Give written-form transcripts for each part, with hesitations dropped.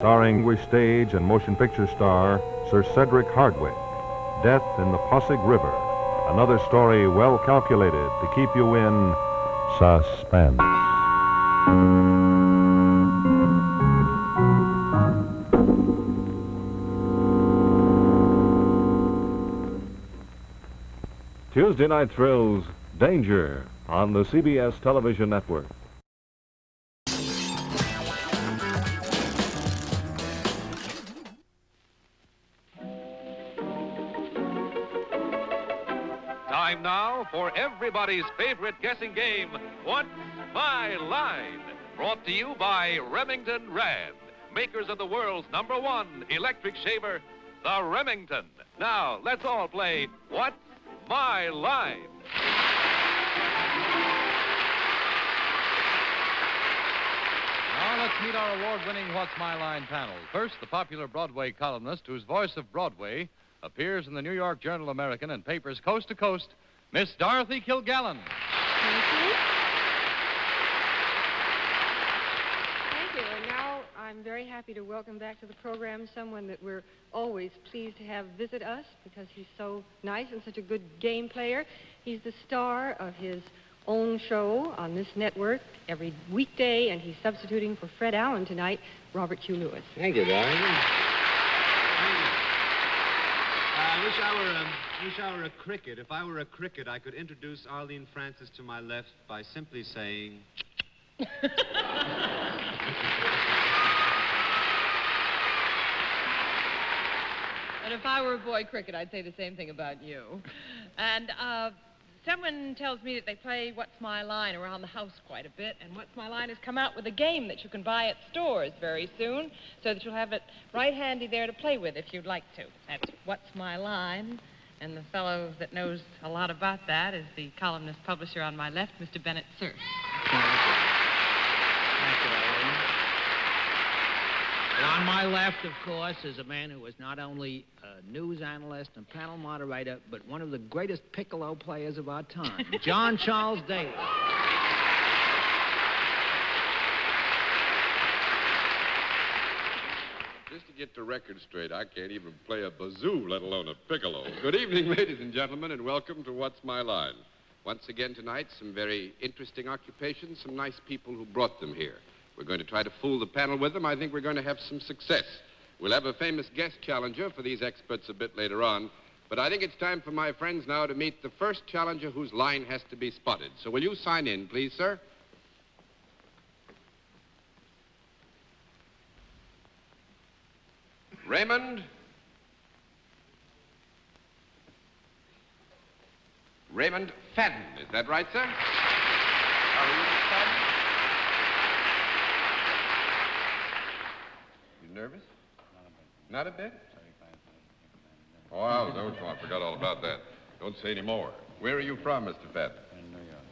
Starring English stage and motion picture star Sir Cedric Hardwicke. Death in the Pasig River. Another story well calculated to keep you in suspense. Tuesday Night Thrills, Danger, on the CBS television network. Time now for everybody's favorite guessing game, What's My Line? Brought to you by Remington Rand, makers of the world's #1 electric shaver, the Remington. Now, let's all play What's My Line? Now let's meet our award-winning What's My Line panel. First, the popular Broadway columnist whose voice of Broadway appears in the New York Journal-American and papers coast to coast, Miss Dorothy Kilgallen. Thank you. Thank you. And now I'm very happy to welcome back to the program someone that we're always pleased to have visit us because he's so nice and such a good game player. He's the star of his own show on this network every weekday, and he's substituting for Fred Allen tonight, Robert Hugh Lewis. Thank you, darling. I wish I were a cricket. If I were a cricket, I could introduce Arlene Francis to my left by simply saying... And if I were a boy cricket, I'd say the same thing about you. And someone tells me that they play What's My Line around the house quite a bit, and What's My Line has come out with a game that you can buy at stores very soon, so that you'll have it right handy there to play with if you'd like to. That's What's My Line, and the fellow that knows a lot about that is the columnist publisher on my left, Mr. Bennett Cerf. Thank you, Eileen. And on my left, of course, is a man who is not only a news analyst and panel moderator, but one of the greatest piccolo players of our time, John Charles Daly. Just to get the record straight, I can't even play a bazoo, let alone a piccolo. Good evening, ladies and gentlemen, and welcome to What's My Line. Once again tonight, some very interesting occupations, some nice people who brought them here. We're going to try to fool the panel with them. I think we're going to have some success. We'll have a famous guest challenger for these experts a bit later on. But I think it's time for my friends now to meet the first challenger whose line has to be spotted. So will you sign in, please, sir? Raymond? Raymond Fadden. Is that right, sir? Are you Fadden? Nervous? Not a bit. Oh, I forgot all about that. Don't say any more. Where are you from, Mr. Fadden? In New York.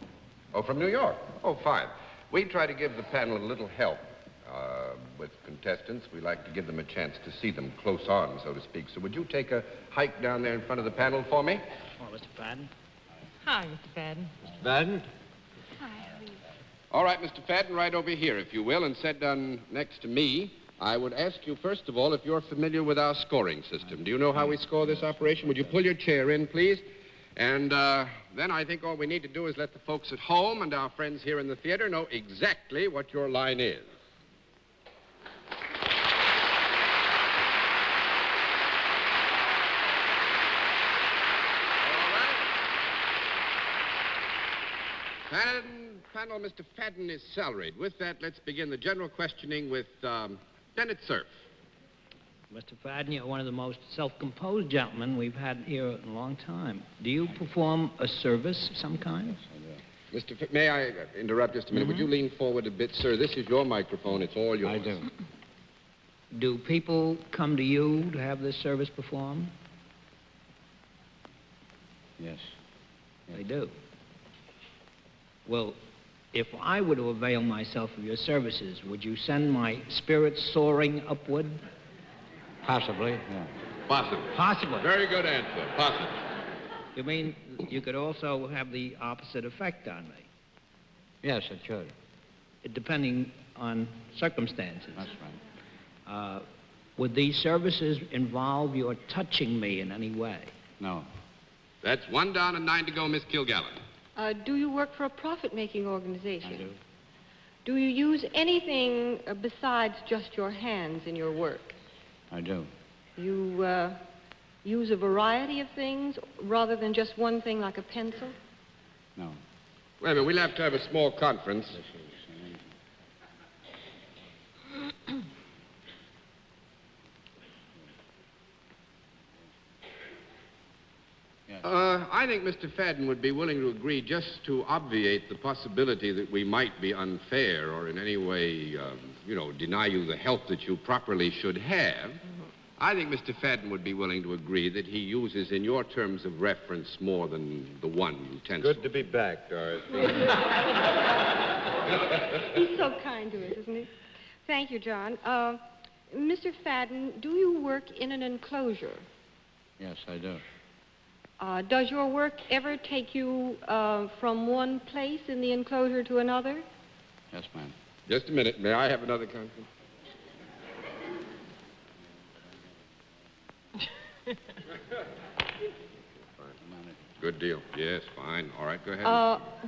Oh, from New York? Oh, fine. We try to give the panel a little help with contestants. We like to give them a chance to see them close on, so to speak. So would you take a hike down there in front of the panel for me? Oh, Mr. Fadden. Hi, Mr. Fadden. Mr. Fadden? Hi, how are you? All right, Mr. Fadden, right over here, if you will, and sit down next to me. I would ask you, first of all, if you're familiar with our scoring system. Do you know how we score this operation? Would you pull your chair in, please? And then I think all we need to do is let the folks at home and our friends here in the theater know exactly what your line is. All right. Panel, Mr. Fadden is salaried. With that, let's begin the general questioning with Bennett Cerf. Mr. Fadden, you're one of the most self-composed gentlemen we've had here in a long time. Do you perform a service of some kind? May I interrupt just a minute? Mm-hmm. Would you lean forward a bit, sir? This is your microphone. It's all yours. I do. Do people come to you to have this service performed? Yes. They do. Well, if I were to avail myself of your services, would you send my spirits soaring upward? Possibly, yeah. Possibly. Possibly. Very good answer. Possibly. You mean you could also have the opposite effect on me? Yes, it should. Depending on circumstances. That's right. Would these services involve your touching me in any way? No. That's 1 down and 9 to go, Miss Kilgallen. Do you work for a profit-making organization? I do. Do you use anything besides just your hands in your work? I do. You use a variety of things rather than just one thing like a pencil? No. Wait a minute, we'll have to have a small conference. I think Mr. Fadden would be willing to agree just to obviate the possibility that we might be unfair or in any way, deny you the help that you properly should have. I think Mr. Fadden would be willing to agree that he uses in your terms of reference more than the one utensil. Good to be back, Dorothy. He's so kind to us, isn't he? Thank you, John. Mr. Fadden, do you work in an enclosure? Yes, I do. Does your work ever take you from one place in the enclosure to another? Yes, ma'am. Just a minute. May I have another conference? Good deal. Yes, fine. All right, go ahead.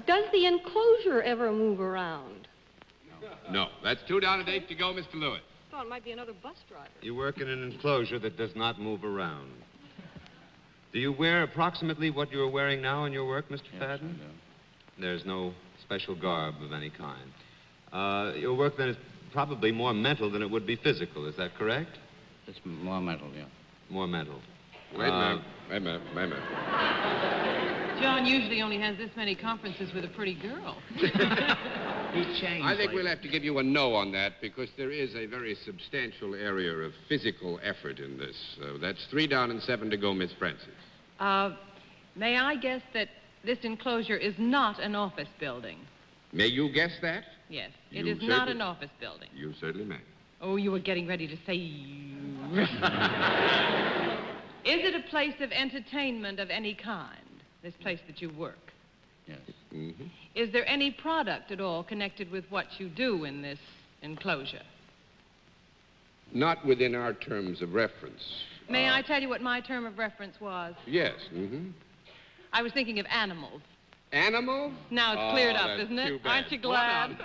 Does the enclosure ever move around? No. That's 2 down and 8 to go, Mr. Lewis. I thought it might be another bus driver. You work in an enclosure that does not move around. Do you wear approximately what you're wearing now in your work, Mr. Fadden? Yes, I do. There's no special garb of any kind. Your work, then, is probably more mental than it would be physical. Is that correct? It's more mental, yeah. More mental. Wait a minute. John usually only has this many conferences with a pretty girl. He's changed. I think we'll have to give you a no on that because there is a very substantial area of physical effort in this. That's 3 down and 7 to go, Miss Francis. May I guess that this enclosure is not an office building? May you guess that? Yes, it You is not certainly- an office building. You certainly may. Oh, you were getting ready to say... Is it a place of entertainment of any kind, this place that you work? Yes. Mm-hmm. Is there any product at all connected with what you do in this enclosure? Not within our terms of reference. May I tell you what my term of reference was? Yes. Mm-hmm. I was thinking of animals. Animals? Now it's cleared up, that's isn't it? too bad. Aren't you glad?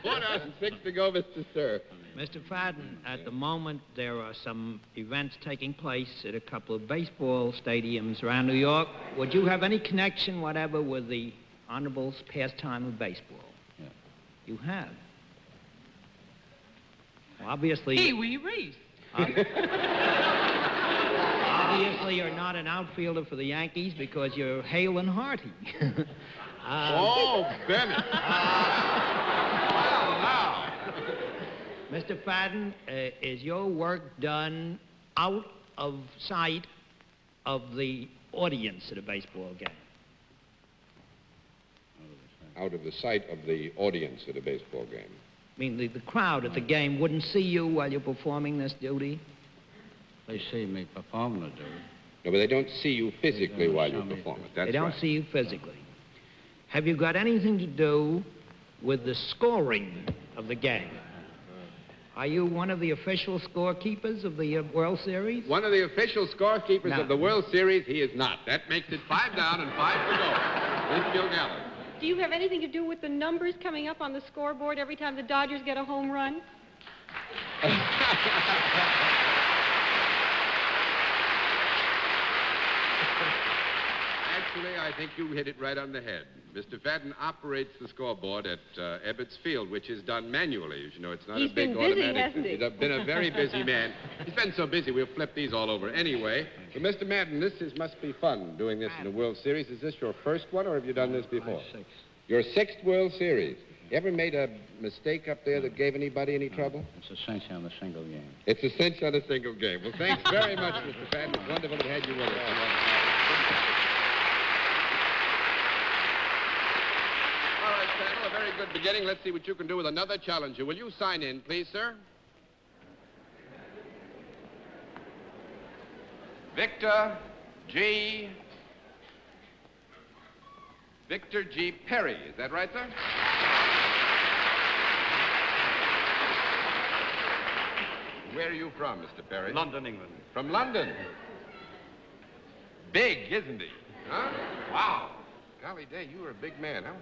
4 down and 6 to go, Mr. Sir. Mr. Fadden, at the moment there are some events taking place at a couple of baseball stadiums around New York. Would you have any connection whatever with the honorable pastime of baseball? Yeah. You have. Well, obviously... Pee-wee Reese. Obviously, you're not an outfielder for the Yankees because you're hale and hearty. Bennett. Mr. Fadden, is your work done out of sight of the audience at a baseball game? Out of the sight of the audience at a baseball game. I mean, the crowd at the game wouldn't see you while you're performing this duty? They see me perform the duty. No, but they don't see you physically don't while show you me perform it. That's They don't right. see you physically. Have you got anything to do with the scoring of the game? Are you one of the official scorekeepers of the World Series? One of the official scorekeepers No. of the World Series, he is not. That makes it 5 down and 5 to go. Miss Kilgallen. Do you have anything to do with the numbers coming up on the scoreboard every time the Dodgers get a home run? Actually, I think you hit it right on the head. Mr. Fadden operates the scoreboard at Ebbets Field, which is done manually. As you know, it's not He's a big been busy, automatic. hasn't he? He's been a very busy man. He's been so busy, we'll flip these all over anyway. But, Mr. Madden, must be fun doing this in the World Series. Is this your first one, or have you done this before? Six. Your 6th World Series. You ever made a mistake up there that gave anybody any trouble? It's a cinch on the single game. It's a cinch on a single game. Well, thanks very much, Mr. Fadden. It's wonderful to have you with us. All right, panel, a very good beginning. Let's see what you can do with another challenger. Will you sign in, please, sir? Victor G. Perry. Is that right, sir? Where are you from, Mr. Perry? London, England. From London. Big, isn't he? Huh? Wow. Golly day, you were a big man, huh?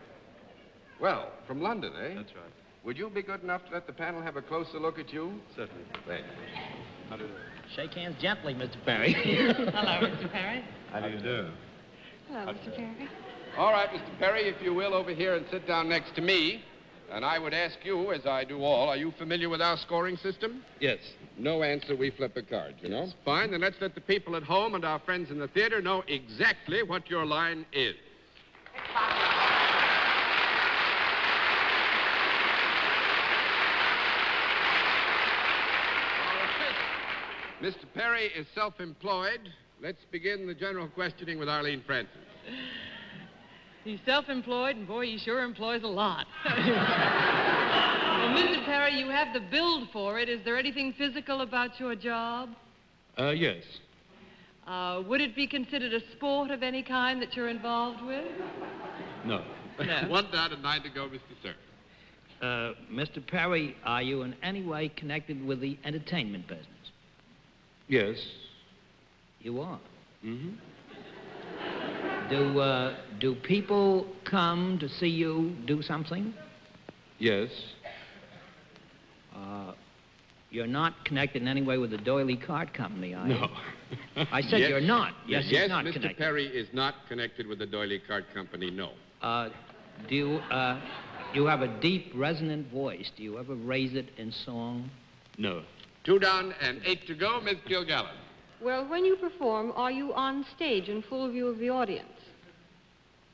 Well, from London, eh? That's right. Would you be good enough to let the panel have a closer look at you? Certainly. Thanks. How do you do? Shake hands gently, Mr. Perry. Hello, Mr. Perry. How do you do? Hello, Mr. Perry. All right, Mr. Perry, if you will, over here and sit down next to me. And I would ask you, as I do all, are you familiar with our scoring system? Yes. No answer, we flip a card, you know? Fine, then let's let the people at home and our friends in the theater know exactly what your line is. Mr. Perry is self-employed. Let's begin the general questioning with Arlene Francis. He's self-employed, and boy, he sure employs a lot. Well, Mr. Perry, you have the build for it. Is there anything physical about your job? Yes. Would it be considered a sport of any kind that you're involved with? No. No. 1 down and 9 to go, Mr. Sir. Mr. Perry, are you in any way connected with the entertainment business? Yes. You are. Mm-hmm. Do people come to see you do something? Yes. You're not connected in any way with the Doily Card Company, are you? No. I said Yes. you're not. Yes, yes, he's not Mr. connected. Perry is not connected with the Doily Card Company, no. Do you have a deep, resonant voice? Do you ever raise it in song? No. 2 down and 8 to go, Miss Kilgallen. Well, when you perform, are you on stage in full view of the audience?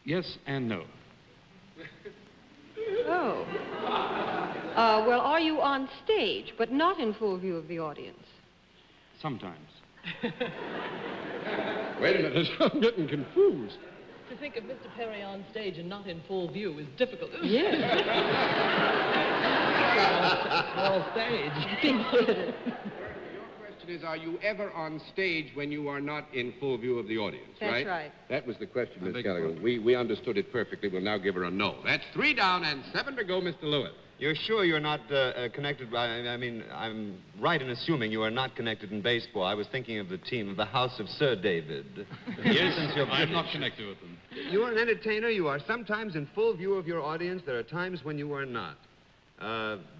Yes and no. Oh. Well, are you on stage, but not in full view of the audience? Sometimes. Wait a minute, I'm getting confused. To think of Mr. Perry on stage and not in full view is difficult. Yes. Small stage. The question is, are you ever on stage when you are not in full view of the audience, That's right. That was the question, I Miss beg your Gallagher. pardon. We understood it perfectly. We'll now give her a no. That's 3 down and 7 to go, Mr. Lewis. You're sure you're not connected? I mean, I'm right in assuming you are not connected in baseball. I was thinking of the team of the House of Sir David. Yes, Since you're I'm not British. connected with them. You are an entertainer. You are sometimes in full view of your audience. There are times when you are not.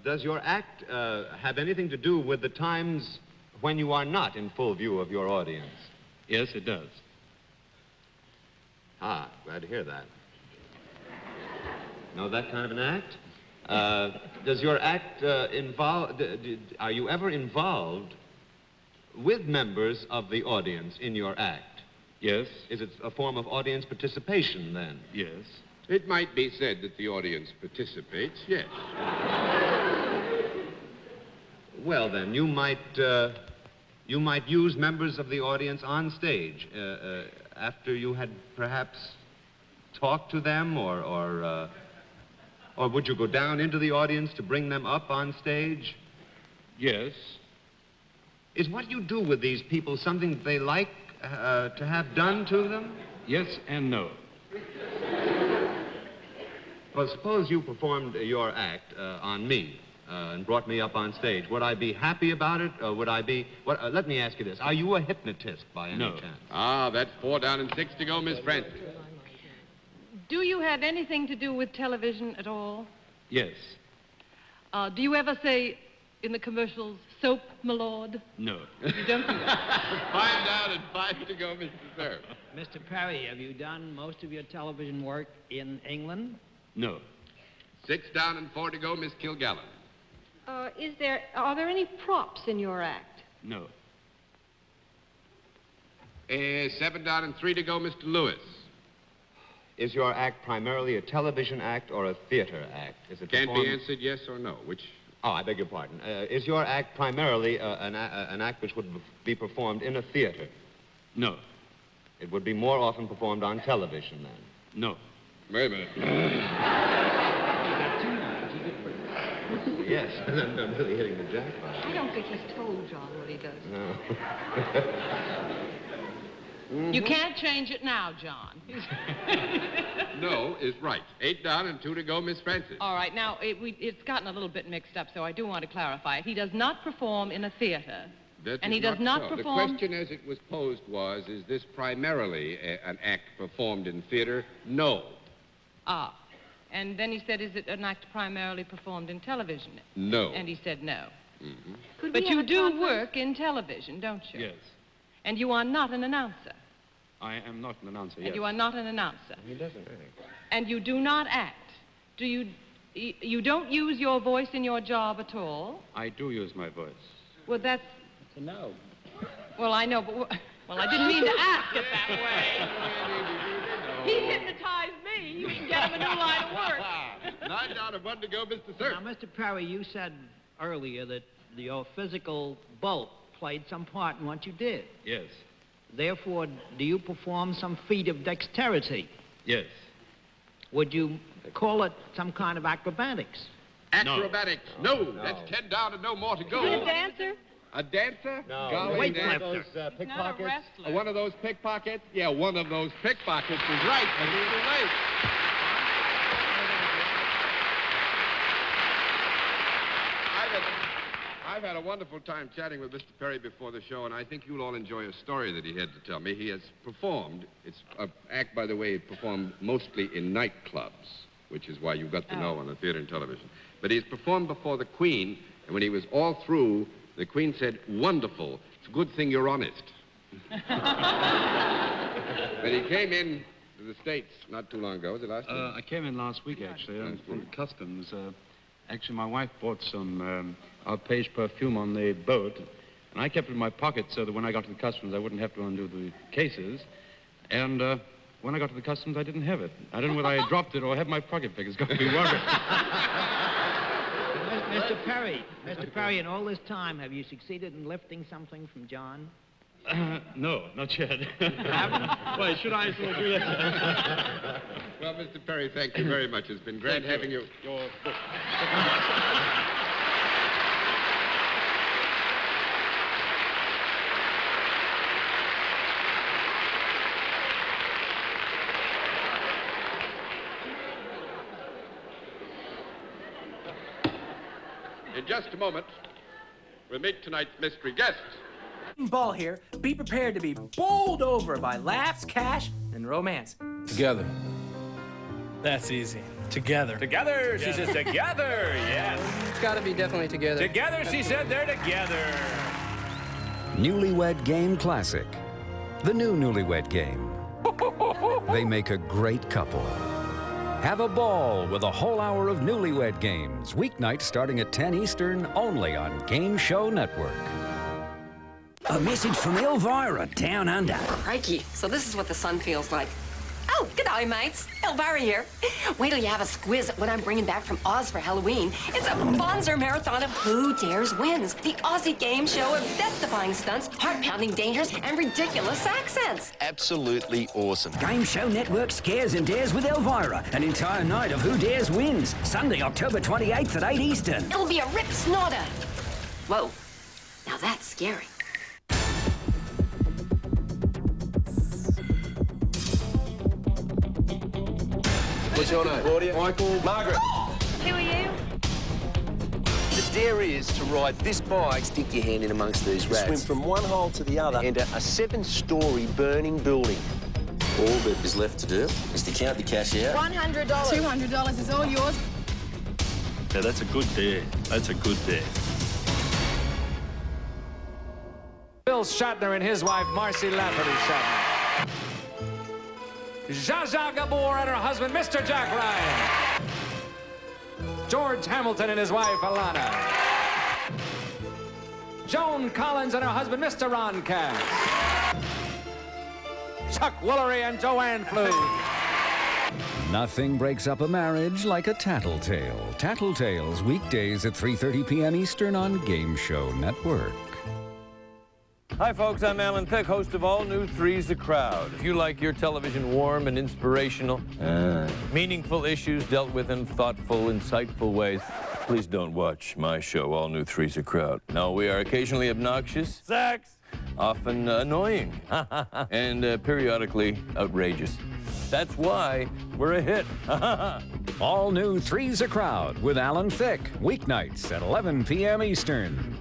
Does your act have anything to do with the times when you are not in full view of your audience? Yes, it does. Ah, glad to hear that. Know that kind of an act? Does your act involve... are you ever involved with members of the audience in your act? Yes. Is it a form of audience participation, then? Yes. It might be said that the audience participates, yes. Well, then, you might use members of the audience on stage after you had perhaps talked to them, or would you go down into the audience to bring them up on stage? Yes. Is what you do with these people something that they like to have done to them? Yes and no. Well, suppose you performed your act on me and brought me up on stage. Would I be happy about it, or would I be... let me ask you this. Are you a hypnotist by any No. chance? Ah, that's 4 down and 6 to go, Miss Francis. Do you have anything to do with television at all? Yes. Do you ever say in the commercials, soap, my lord? No. You don't do that? 5 down and 5 to go, Mr. Sir. Mr. Perry, have you done most of your television work in England? No. 6 down and 4 to go, Miss Kilgallen. Are there any props in your act? No. 7 down and 3 to go, Mr. Lewis. Is your act primarily a television act or a theater act? Is it Can't performed- be answered yes or no. Which? Oh, I beg your pardon. Is your act primarily an act which would be performed in a theater? No. It would be more often performed on television, then? No. Wait a minute. Yes, I'm really hitting the jackpot. I don't think he's told John what he does. No. You can't change it now, John. No is right. 8 down and 2 to go, Miss Francis. All right, now, it's gotten a little bit mixed up, so I do want to clarify it. He does not perform in a theater. And he does not so. perform... The question as it was posed was, is this primarily an act performed in theater? No. Ah. And then he said, is it an act primarily performed in television? No. And he said no. Mm-hmm. But you do work in television, don't you? Yes. And you are not an announcer. I am not an announcer, yes. And you are not an announcer. He doesn't act. And you do not act. You don't use your voice in your job at all? I do use my voice. Well, that's... It's a no. Well, I know, but... Well, I didn't mean to ask it that way. He hypnotized me. You can get him a new line of work. 9 down and 1 to go, Mr. Sir. Now, Mr. Perry, you said earlier that your physical bulk played some part in what you did. Yes. Therefore, do you perform some feat of dexterity? Yes. Would you call it some kind of acrobatics? Acrobatics. No. That's 10 down and no more to go. Is he a dancer? A dancer? No. Golly, Weightlifter. Dan. Those pickpockets. Not a wrestler. One of those pickpockets? Yeah, one of those pickpockets is right, but it's too late. I've had a wonderful time chatting with Mr. Perry before the show, and I think you'll all enjoy a story that he had to tell me. He has performed, it's an act, by the way, performed mostly in nightclubs, which is why you got to know on the theater and television. But he's performed before the Queen, and when he was all through, the Queen said, "Wonderful. It's a good thing you're honest." But he came in to the States not too long ago. Was it last week? I came in last week, actually, from customs. Actually, my wife bought some Alpage perfume on the boat, and I kept it in my pocket so that when I got to the customs, I wouldn't have to undo the cases. And when I got to the customs, I didn't have it. I don't know whether I dropped it or had my pocket pick. It's got to be worried. Mr. Perry, in all this time, have you succeeded in lifting something from John? No, not yet. Haven't? Why, should I do that? Well, Mr. Perry, thank you very much. It's been great having you. Your book. In just a moment, we'll meet tonight's mystery guest. Ball here. Be prepared to be bowled over by laughs, cash, and romance. Together. That's easy. Together. Together, she says together, yes. It's gotta be definitely together. Together, she said they're together. Newlywed Game Classic. The new Newlywed Game. They make a great couple. Have a ball with a whole hour of Newlywed Games. Weeknights starting at 10 Eastern, only on Game Show Network. A message from Elvira, down under. Crikey, so this is what the sun feels like. Oh, good day, mates. Elvira here. Wait till you have a squiz at what I'm bringing back from Oz for Halloween. It's a bonzer marathon of Who Dares Wins, the Aussie game show of death-defying stunts, heart-pounding dangers, and ridiculous accents. Absolutely awesome. Game Show Network Scares and Dares with Elvira. An entire night of Who Dares Wins. Sunday, October 28th at 8 Eastern. It'll be a rip snorter. Whoa, now that's scary. What's your name? Claudia. Michael. Margaret. Who are you? The dare is to ride this bike, stick your hand in amongst these rats, swim from one hole to the other, enter a 7-story burning building. All that is left to do is to count the cash out. $100. $200 is all yours. Yeah, that's a good dare. That's a good dare. Bill Shatner and his wife, Marcy Lafferty Shatner. Zsa Zsa Gabor and her husband, Mr. Jack Ryan. George Hamilton and his wife, Alana. Joan Collins and her husband, Mr. Ron Cass. Chuck Woolery and Joanne Flew. Nothing breaks up a marriage like a tattletale. Tattletales, weekdays at 3:30 p.m. Eastern on Game Show Network. Hi, folks. I'm Alan Thicke, host of All New Three's the Crowd. If you like your television warm and inspirational, meaningful issues dealt with in thoughtful, insightful ways, please don't watch my show, All New Three's the Crowd. No, we are occasionally obnoxious, sex, often annoying, and periodically outrageous. That's why we're a hit. All new Three's a Crowd with Alan Thicke, weeknights at 11 p.m. Eastern.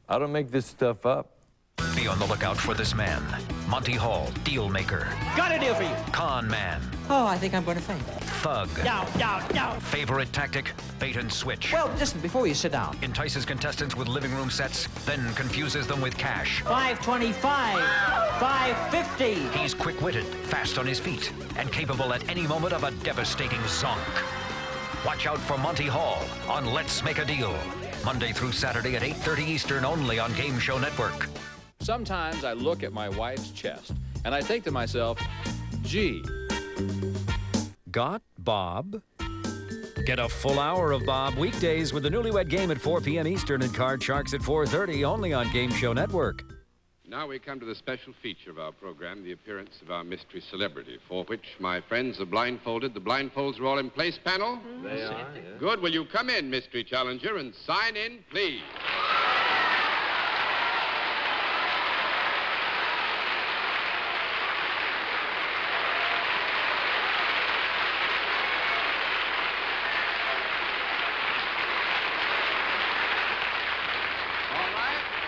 I don't make this stuff up. Be on the lookout for this man, Monty Hall, deal maker. Got a deal for you. Con man. Oh, I think I'm going to faint. Thug. Down. Favorite tactic, bait and switch. Well, listen, before you sit down. Entices contestants with living room sets, then confuses them with cash. $5.25, $5.50. He's quick-witted, fast on his feet, and capable at any moment of a devastating zonk. Watch out for Monty Hall on Let's Make a Deal. Monday through Saturday at 8:30 Eastern, only on Game Show Network. Sometimes I look at my wife's chest, and I think to myself, gee. Got Bob? Get a full hour of Bob weekdays with the Newlywed Game at 4 p.m. Eastern and Card Sharks at 4:30, only on Game Show Network. Now we come to the special feature of our program, the appearance of our mystery celebrity, for which my friends are blindfolded. The blindfolds are all in place, panel? They are, yes. Good. Will you come in, mystery challenger, and sign in, please?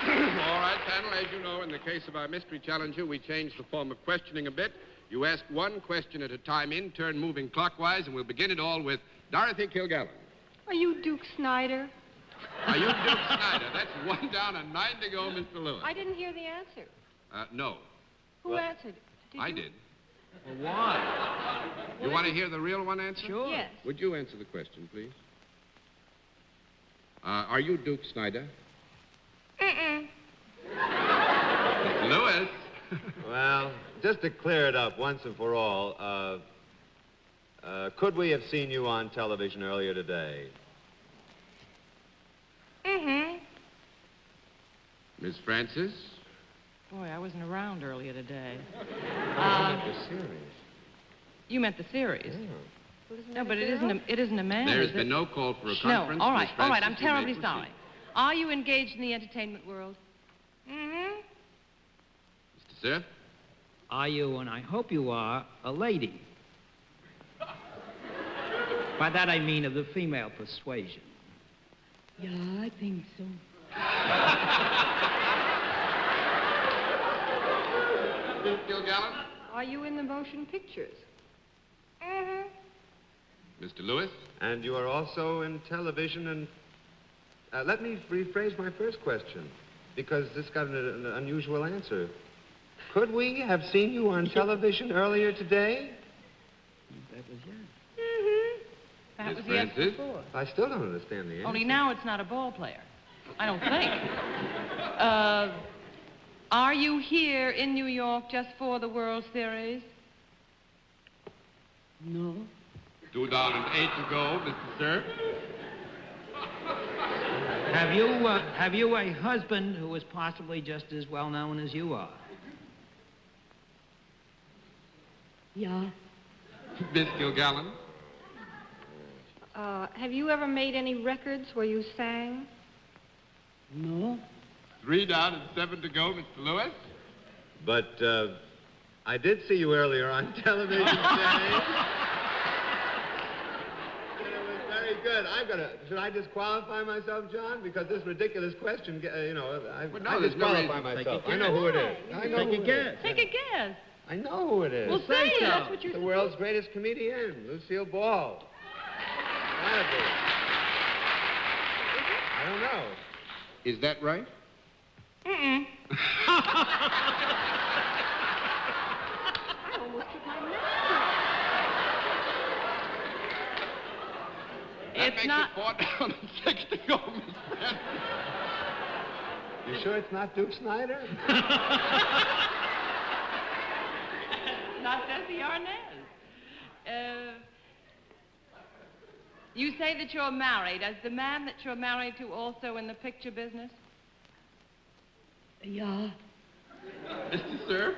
All right, panel, as you know, in the case of our mystery challenger, we changed the form of questioning a bit. You ask one question at a time, in turn moving clockwise, and we'll begin it all with Dorothy Kilgallen. Are you Duke Snyder? Are you Duke Snyder? That's 1 down and 9 to go, Mr. Lewis. I didn't hear the answer. No. Who answered? I did. Well, why? You want to hear the real one answer? Sure. Yes. Would you answer the question, please? Are you Duke Snyder? Lewis. Well, just to clear it up once and for all, could we have seen you on television earlier today? Miss Francis? Boy, I wasn't around earlier today. The series. You meant the series? No, but it isn't a man. There has is been it? no call for a No, conference. all Miss right, Francis, I'm you may terribly proceed. sorry. Are you engaged in the entertainment world? Mr. Sir? Are you, and I hope you are, a lady? By that I mean of the female persuasion. Yeah, I think so. Duke Kilgallen? Are you in the motion pictures? Mr. Lewis? And you are also in television and... let me rephrase my first question, because this got an unusual answer. Could we have seen you on television earlier today? That was yes. That Miss was yes Francis? before. I still don't understand the answer. Only now it's not a ball player. I don't think. Are you here in New York just for the World Series? No. 2 down and 8 to go, Mr. Sir. Have you a husband who is possibly just as well known as you are? Yeah. Miss Kilgallen? Have you ever made any records where you sang? No. 3 down and 7 to go, Mr. Lewis. But I did see you earlier on television today. And it was very good. Should I disqualify myself, John? Because this ridiculous question, I disqualify myself. I know who it is. Take a guess. I know who it is. Well, say it. That's what you're The world's greatest comedian, Lucille Ball. Gotta be. I don't know. Is that right? I almost took my name. That makes not... it 4 down and 6 to go, Miss Francis. You sure it's not Duke Snyder? Not Desi Arnaz. You say that you're married. Is the man that you're married to also in the picture business? Yeah. Mr. Sir?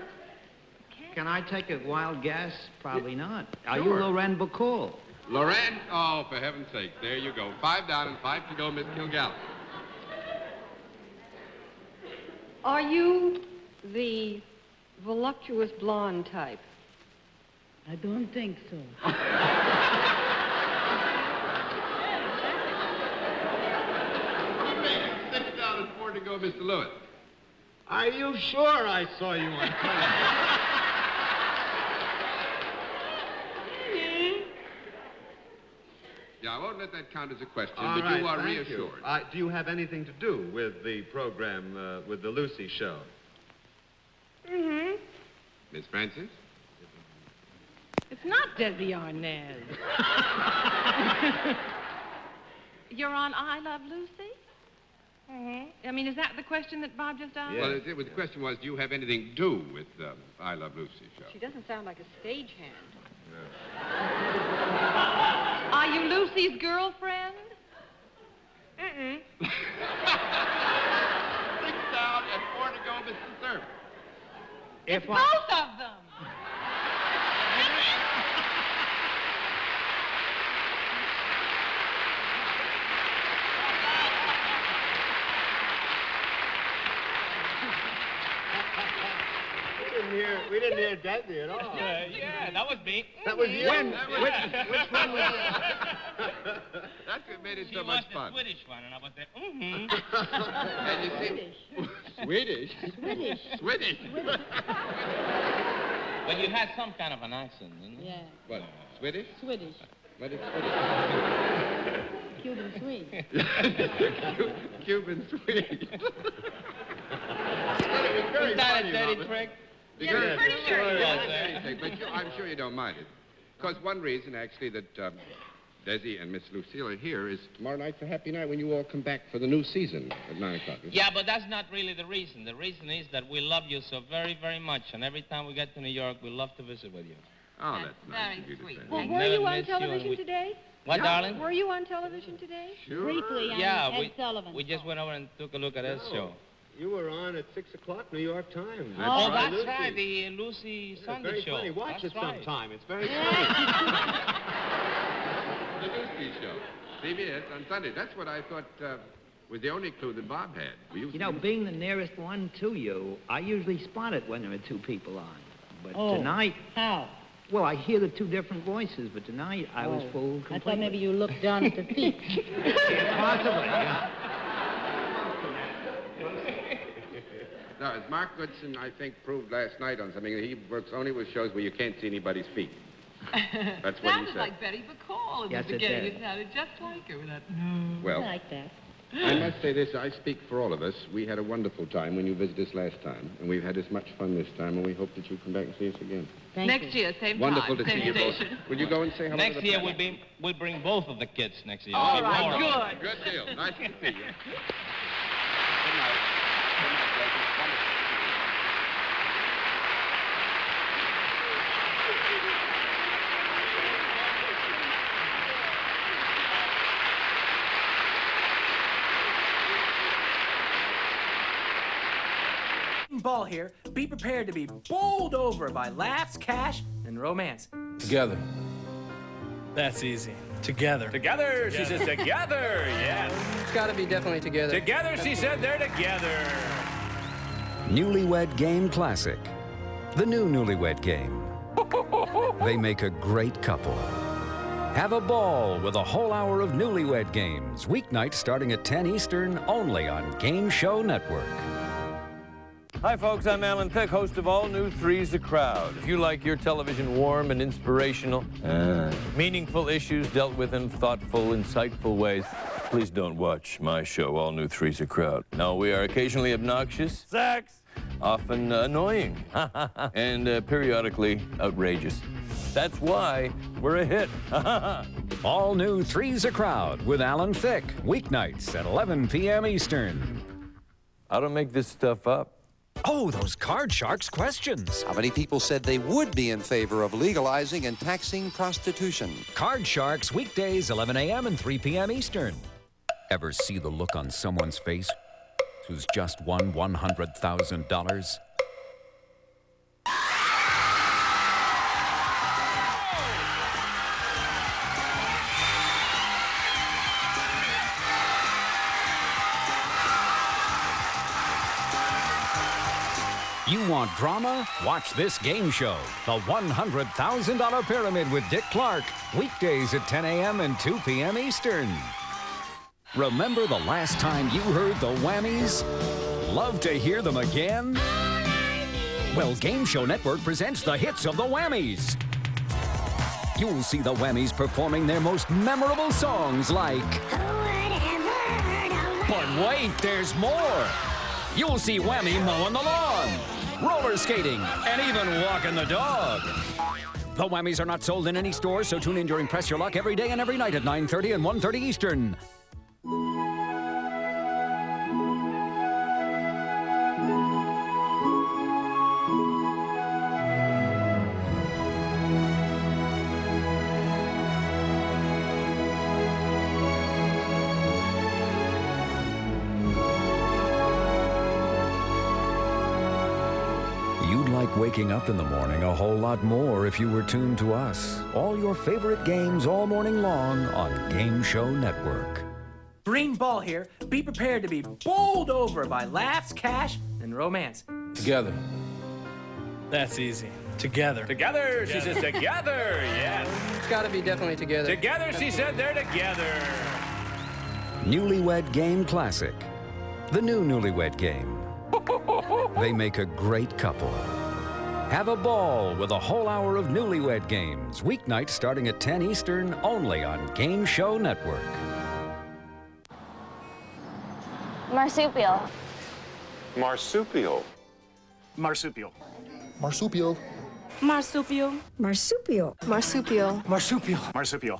Can I take a wild guess? Probably not. Are you Sure. Loren Bacall? Loren? Oh, for heaven's sake. There you go. 5 down and 5 to go, Miss Kilgallen. Are you the voluptuous blonde type? I don't think so. Sit down and afford to go, Mr. Lewis. Are you sure I saw you on Yeah, I won't let that count as a question, All but right, you are thank reassured. you. Do you have anything to do with the program, with the Lucy show? Mm-hmm. Miss Francis? It's not Desi Arnaz. You're on I Love Lucy? Mm-hmm. I mean, is that the question that Bob just asked? Well, the question was, do you have anything to do with I Love Lucy show? She doesn't sound like a stagehand. Are you Lucy's girlfriend? Mm-mm. 6 down and 4 to go, Mr. Servant. It's both of them. We didn't hear Desi at all. Yeah, that was me. That was you. When? Which one was That's what made it She so was much the fun. Swedish one, and I was there, And you see, Swedish? Swedish. But you had some kind of an accent, didn't you? Yeah. What, Swedish? Swedish. What is Swedish? Cuban Swede. Cuban Swede. Was that a dirty trick? Because- pretty sure it was. But I'm sure you don't mind it. Because one reason, actually, that Desi and Miss Lucille are here is tomorrow night's a happy night when you all come back for the new season at 9 o'clock. Yeah, but that's not really the reason. The reason is that we love you so very, very much, and every time we get to New York, we love to visit with you. Oh, that's nice very of you to sweet. say. Well, We were never you on miss you, and television we- today? What, darling? Were you on television today? Sure. Briefly on Yeah, Ed Sullivan. we just went over and took a look at Ed's show. You were on at 6 o'clock, New York Times. Oh, that's Lucy. right, the Lucy Yeah, Sunday very show. funny. Watch That's it right. sometime. It's very funny. The Lucy show. CBS on Sunday. That's what I thought was the only clue that Bob had. You know, being the nearest one to you, I usually spot it when there are two people on. But tonight... How? Well, I hear the two different voices, but tonight I was fooled completely. I thought maybe you looked down at the feet. Possibly, yeah. Now, as Mark Goodson, I think, proved last night on something, he works only with shows where you can't see anybody's feet. That's what he Sounded said. like Betty McCall in Yes, the it beginning. did. It sounded just like her with that. Well, I like that. I must say this, I speak for all of us. We had a wonderful time when you visited us last time, and we've had as much fun this time, and we hope that you come back and see us again. Next year, same Wonderful time, to same see you both. station. Will you go and say hello to Next the year, family? we'll bring both of the kids next year. All We'll right, keep more of them. good. Good deal. Nice to see you. Good night. Good night, Desi. Wonderful. Ball here. Be prepared to be bowled over by laughs, cash, and romance. Together. That's easy. Together. Together, she says together, yes. It's got to be definitely together. Together, she said they're together. Newlywed Game Classic. The new Newlywed Game. They make a great couple. Have a ball with a whole hour of Newlywed Games. Weeknights starting at 10 Eastern, only on Game Show Network. Hi, folks. I'm Alan Thicke, host of all new Three's a Crowd. If you like your television warm and inspirational, meaningful issues dealt with in thoughtful, insightful ways, please don't watch my show, All New Three's a Crowd. No, we are occasionally obnoxious, sex, often annoying, and periodically outrageous. That's why we're a hit. All new Three's a Crowd with Alan Thicke, weeknights at 11 p.m. Eastern. I don't make this stuff up. Oh, those card sharks questions. How many people said they would be in favor of legalizing and taxing prostitution? Card sharks, weekdays, 11 a.m. and 3 p.m. Eastern. Ever see the look on someone's face who's just won $100,000? You want drama? Watch this game show, The $100,000 Pyramid with Dick Clark, weekdays at 10 a.m. and 2 p.m. Eastern. Remember the last time you heard the Whammies? Love to hear them again? Well, Game Show Network presents the hits of the Whammies. You'll see the Whammies performing their most memorable songs like... But wait, there's more. You'll see Whammy mowing the lawn, roller skating, and even walking the dog. The Whammies are not sold in any stores, so tune in during Press Your Luck every day and every night at 9:30 and 1:30 Eastern. Like waking up in the morning a whole lot more if you were tuned to us. All your favorite games all morning long on Game Show Network. Green Ball here. Be prepared to be bowled over by laughs, cash, and romance. Together. That's easy. Together. Together, she says together, yes. It's got to be definitely together. Together, she said they're together. Newlywed Game Classic. The new Newlywed Game. They make a great couple. Have a ball with a whole hour of Newlywed Games, weeknights starting at 10 Eastern, only on Game Show Network. Marsupial. Marsupial. Marsupial. Marsupial. Marsupial. Marsupial. Marsupial. Marsupial. Marsupial. Marsupial.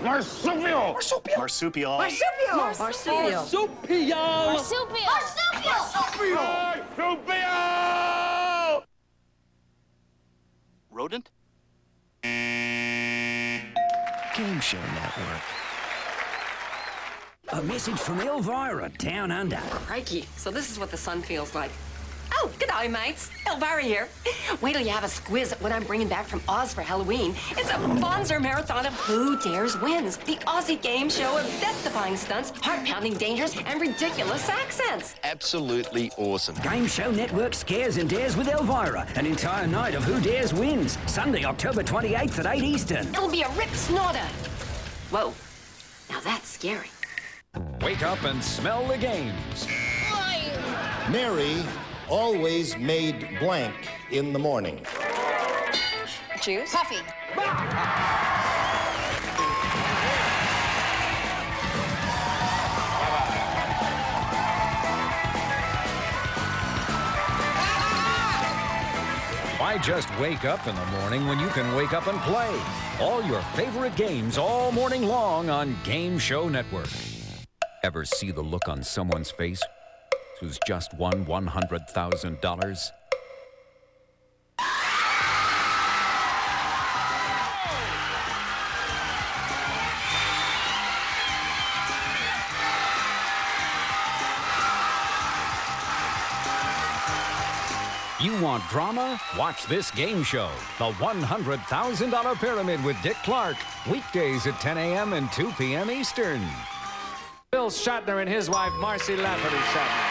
Marsupial. Marsupial. Marsupial. Marsupial. Marsupial. Marsupial. Marsupial. Rodent? Game Show Network. A message from Elvira, down under. Crikey. So this is what the sun feels like. Oh, g'day, mates. Elvira here. Wait till you have a squiz at what I'm bringing back from Oz for Halloween. It's a bonzer marathon of Who Dares Wins, the Aussie game show of death-defying stunts, heart-pounding dangers, and ridiculous accents. Absolutely awesome. Game Show Network scares and dares with Elvira. An entire night of Who Dares Wins. Sunday, October 28th at 8 Eastern. It'll be a rip snorter. Whoa. Now that's scary. Wake up and smell the games. Mary always made blank in the morning. Juice? Coffee. Why just wake up in the morning when you can wake up and play? All your favorite games all morning long on Game Show Network. Ever see the look on someone's face who's just won $100,000? You want drama? Watch this game show, The $100,000 Pyramid with Dick Clark, weekdays at 10 a.m. and 2 p.m. Eastern. Bill Shatner and his wife, Marcy Lafferty Shatner.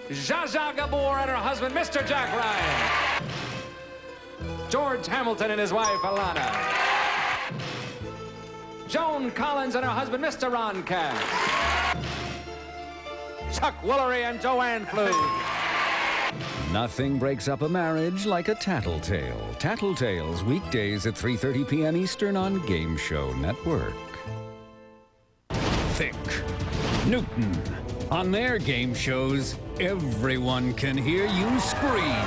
Zsa Zsa Gabor and her husband, Mr. Jack Ryan. George Hamilton and his wife, Alana. Joan Collins and her husband, Mr. Ron Cass. Chuck Woolery and Joanne Flew. Nothing breaks up a marriage like a tattletale. Tattletales, weekdays at 3:30 p.m. Eastern on Game Show Network. Thick, Newton. On their game shows, everyone can hear you scream.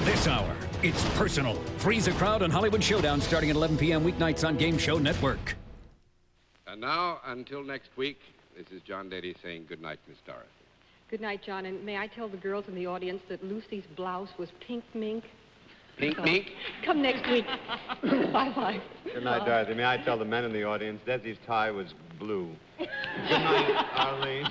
This hour, it's personal. Freeze a Crowd and Hollywood Showdown starting at 11 p.m. weeknights on Game Show Network. And now, until next week, this is John Desi saying good night, Miss Dorothy. Good night, John, and may I tell the girls in the audience that Lucy's blouse was pink mink? Pink mink? Come next week. Bye-bye. Good night, Dorothy. May I tell the men in the audience, Desi's tie was blue. Good night, Arlene.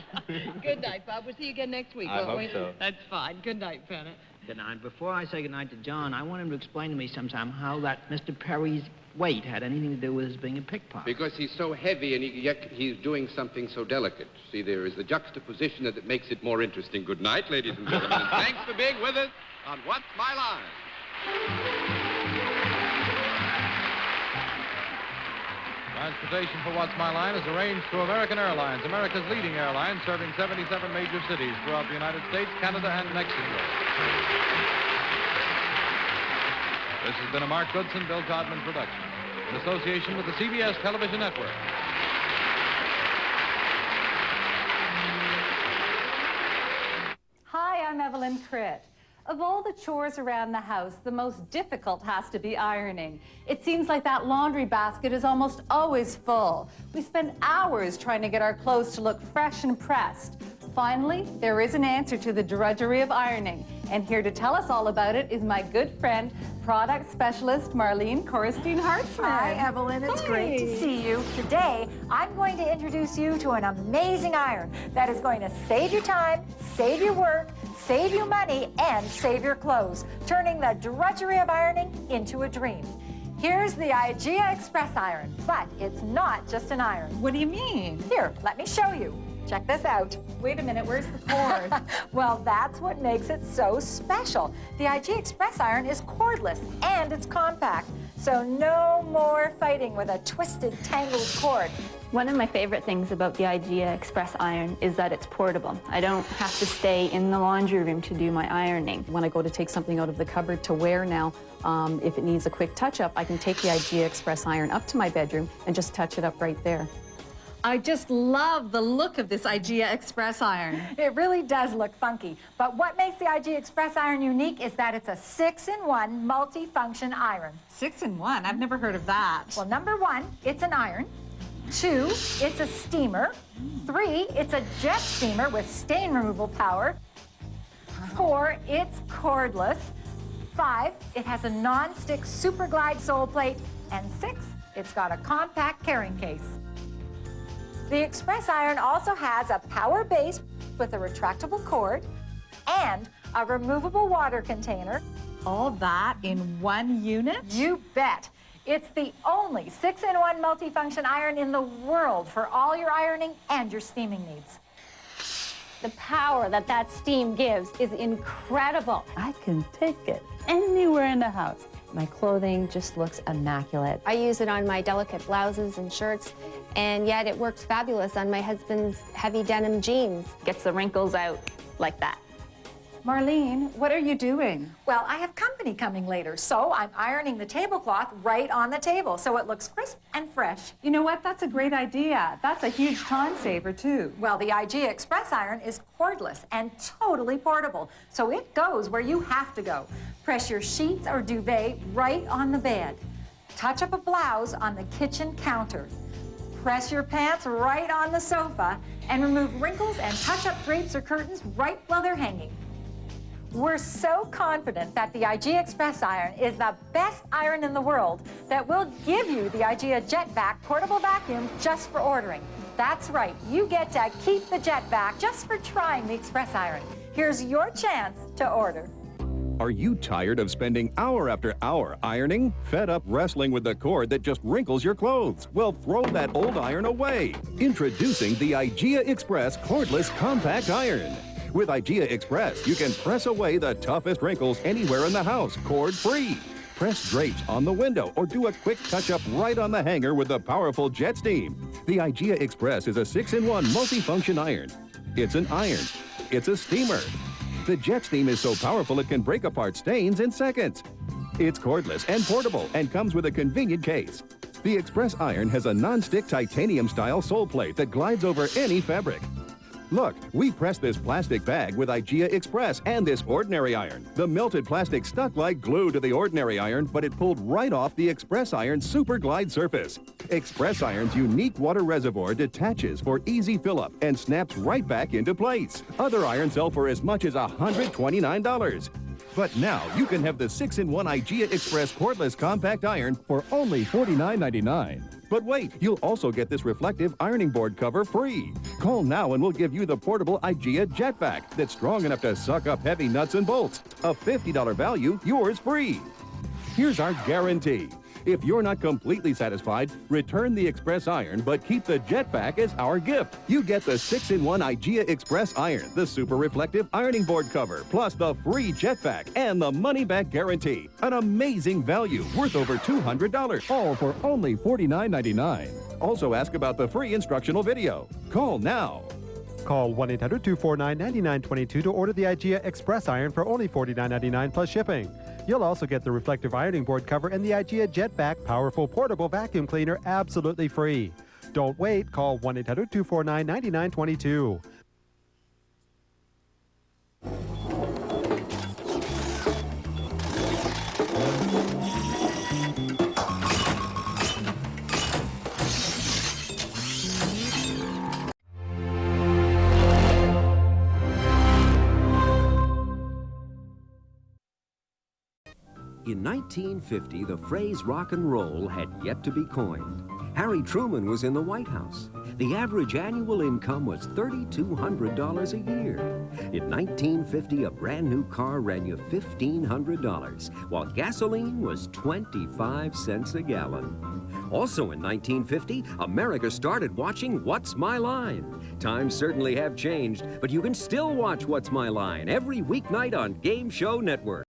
Good night, Bob. We'll see you again next week, I won't hope we? so. That's fine. Good night, Bennett. Good night. Before I say goodnight to John, I want him to explain to me sometime how that Mr. Perry's weight had anything to do with his being a pickpocket. Because he's so heavy and yet he's doing something so delicate. See, there is the juxtaposition that makes it more interesting. Good night, ladies and gentlemen. And thanks for being with us on What's My Line? Transportation for What's My Line is arranged through American Airlines, America's leading airline, serving 77 major cities throughout the United States, Canada, and Mexico. This has been a Mark Goodson, Bill Codman production, in association with the CBS Television Network. Hi, I'm Evelyn Critt. Of all the chores around the house, the most difficult has to be ironing. It seems like that laundry basket is almost always full. We spend hours trying to get our clothes to look fresh and pressed. Finally, there is an answer to the drudgery of ironing. And here to tell us all about it is my good friend, product specialist Marlene Korestein Hartzman. Hi, Evelyn. It's great to see you. Today, I'm going to introduce you to an amazing iron that is going to save you time, save you work, save you money, and save your clothes, turning the drudgery of ironing into a dream. Here's the IGEA Express Iron, but it's not just an iron. What do you mean? Here, let me show you. Check this out. Wait a minute, where's the cord? Well, that's what makes it so special. The IGEA Express Iron is cordless and it's compact, so no more fighting with a twisted, tangled cord. One of my favorite things about the IGEA Express Iron is that it's portable. I don't have to stay in the laundry room to do my ironing. When I go to take something out of the cupboard to wear now, if it needs a quick touch-up, I can take the IGEA Express Iron up to my bedroom and just touch it up right there. I just love the look of this IGEA Express Iron. It really does look funky, but what makes the IGEA Express Iron unique is that it's a 6-in-1 multi-function iron. 6-in-1? I've never heard of that. Well, number 1, it's an iron. 2, it's a steamer. 3, it's a jet steamer with stain removal power. 4, it's cordless. 5, it has a non-stick super glide sole plate. And 6, it's got a compact carrying case. The Express Iron also has a power base with a retractable cord and a removable water container. All that in one unit? You bet. It's the only 6-in-1 multifunction iron in the world for all your ironing and your steaming needs. The power that steam gives is incredible. I can take it anywhere in the house. My clothing just looks immaculate. I use it on my delicate blouses and shirts, and yet it works fabulous on my husband's heavy denim jeans. Gets the wrinkles out like that. Marlene, what are you doing? Well, I have company coming later, so I'm ironing the tablecloth right on the table so it looks crisp and fresh. You know what? That's a great idea. That's a huge time saver, too. Well, the IGEA Express Iron is cordless and totally portable, so it goes where you have to go. Press your sheets or duvet right on the bed. Touch up a blouse on the kitchen counter. Press your pants right on the sofa and remove wrinkles and touch up drapes or curtains right while they're hanging. We're so confident that the IGEA Express Iron is the best iron in the world that we'll give you the IGEA Jetvac portable vacuum just for ordering. That's right, you get to keep the Jetvac just for trying the Express Iron. Here's your chance to order. Are you tired of spending hour after hour ironing? Fed up wrestling with the cord that just wrinkles your clothes? Well, throw that old iron away. Introducing the IGEA Express Cordless Compact Iron. With IGEA Express, you can press away the toughest wrinkles anywhere in the house, cord-free. Press drapes on the window or do a quick touch-up right on the hanger with the powerful jet steam. The IGEA Express is a 6-in-1 multifunction iron. It's an iron. It's a steamer. The jet steam is so powerful it can break apart stains in seconds. It's cordless and portable and comes with a convenient case. The Express Iron has a non-stick titanium-style sole plate that glides over any fabric. Look, we pressed this plastic bag with IGEA Express and this ordinary iron. The melted plastic stuck like glue to the ordinary iron, but it pulled right off the Express Iron's super glide surface. Express Iron's unique water reservoir detaches for easy fill-up and snaps right back into place. Other irons sell for as much as $129. But now you can have the 6-in-1 IGEA Express cordless compact iron for only $49.99. But wait, you'll also get this reflective ironing board cover free. Call now and we'll give you the portable IGEA Jet Vac that's strong enough to suck up heavy nuts and bolts. A $50 value, yours free. Here's our guarantee. If you're not completely satisfied, return the Express iron, but keep the Jet Vac as our gift. You get the 6-in-1 IGEA Express iron, the super reflective ironing board cover, plus the free Jet Vac and the money-back guarantee. An amazing value worth over $200, all for only $49.99. Also ask about the free instructional video. Call now. Call 1-800-249-9922 to order the IGEA Express iron for only $49.99 plus shipping. You'll also get the reflective ironing board cover and the IGEA Jet Vac powerful portable vacuum cleaner absolutely free. Don't wait. Call 1-800-249-9922. In 1950, the phrase rock and roll had yet to be coined. Harry Truman was in the White House. The average annual income was $3,200 a year. In 1950, a brand new car ran you $1,500, while gasoline was 25 cents a gallon. Also in 1950, America started watching What's My Line? Times certainly have changed, but you can still watch What's My Line every weeknight on Game Show Network.